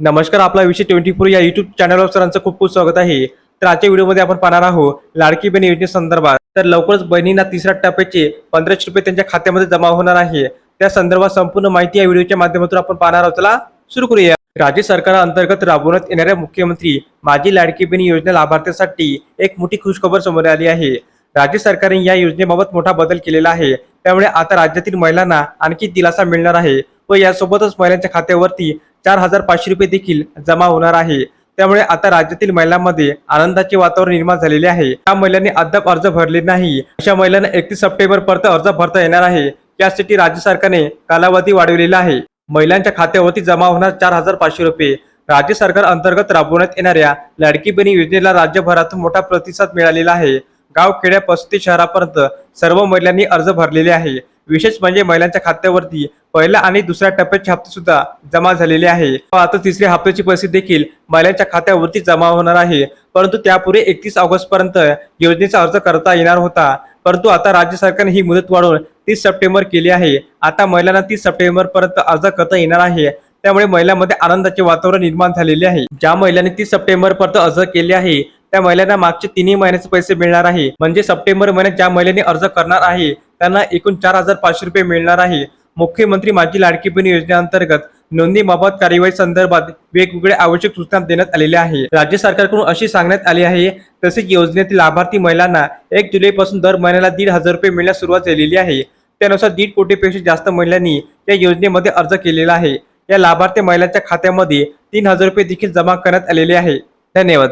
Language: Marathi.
नमस्कार, आपला विषय 24 या युट्यूब चॅनलवर सरांचं खूप खूप स्वागत आहे. तर आजच्या व्हिडिओमध्ये आपण पाहणार आहोत लाडकी बहीण योजनेसंदर्भात. तर लवकरच बहिणींना तिसऱ्या टप्प्याचे 1500 रुपये त्यांच्या खात्यामध्ये जमा होणार आहे. त्या संदर्भात संपूर्ण माहिती या व्हिडिओच्या माध्यमातून आपण पाहणार आहोत. चला सुरू करूया. राज्य सरकारांतर्गत राबवण्यात येणाऱ्या मुख्यमंत्री माझी लाडकी बहीण योजना लाभार्थ्यांसाठी एक मोठी खुशखबर समोर आली आहे. राज्य सरकारने या योजनेबाबत मोठा बदल केलेला आहे. त्यामुळे आता राज्यातील महिलांना आणखी दिलासा मिळणार आहे व यासोबतच महिलांच्या खात्यावरती 4,500 रुपये देखील जमा होणार आहे. त्यामुळे आता राज्यातील महिलांमध्ये आनंदाचे वातावरण निर्माण झालेले आहे. या महिलांनी अद्याप अर्ज भरले नाही अशा महिलांना 31 सप्टेंबर पर्यंत अर्ज भरता येणार आहे. यासाठी राज्य सरकारने कालावधी वाढवलेला आहे. महिलांच्या खात्यावरती जमा होणार 4,500 रुपये. राज्य सरकार अंतर्गत राबवण्यात येणाऱ्या लाडकी बहीण योजनेला राज्यभरातून मोठा प्रतिसाद मिळालेला आहे. गाव खेड्यापासून ते शहरापर्यंत सर्व महिलांनी अर्ज भरलेले आहे. विशेष म्हणजे महिलांच्या खात्यावरती पहिल्या आणि दुसऱ्या टप्प्याचे हप्ते सुद्धा जमा झालेले आहे. आता तिसऱ्या हप्त्याचे पैसे देखील महिलांच्या खात्यावरती जमा होणार आहे. परंतु त्यापूर्वी 31 ऑगस्ट पर्यंत योजनेचा अर्ज करता येणार होता. परंतु आता राज्य सरकारने ही मुदत वाढवून 30 सप्टेंबर केली आहे. आता महिलांना 30 सप्टेंबर पर्यंत अर्ज करता येणार आहे. त्यामुळे महिलांमध्ये आनंदाचे वातावरण निर्माण झालेले आहे. ज्या महिलांनी 30 सप्टेंबर पर्यंत अर्ज केले आहे त्या महिलांना मागचे 3 महिन्याचे पैसे मिळणार आहे. म्हणजे सप्टेंबर महिन्यात ज्या महिलांनी अर्ज करणार आहे त्यांना एकूण 4,500 रुपये मिळणार आहे. मुख्यमंत्री माझी लाडकी बहीण योजनेअंतर्गत नोंदणीबाबत कार्यवाही संदर्भात वेगवेगळ्या आवश्यक सूचना देण्यात आलेल्या आहे. राज्य सरकारकडून अशी सांगण्यात आली आहे. तसेच योजनेतील लाभार्थी महिलांना 1 जुलैपासून दर महिन्याला 1,500 रुपये मिळण्यास सुरुवात झालेली आहे. त्यानुसार 1.5 कोटीपेक्षा जास्त महिलांनी या योजनेमध्ये अर्ज केलेला आहे. या लाभार्थी महिलांच्या खात्यामध्ये 3,000 रुपये देखील जमा करण्यात आलेले आहे. धन्यवाद.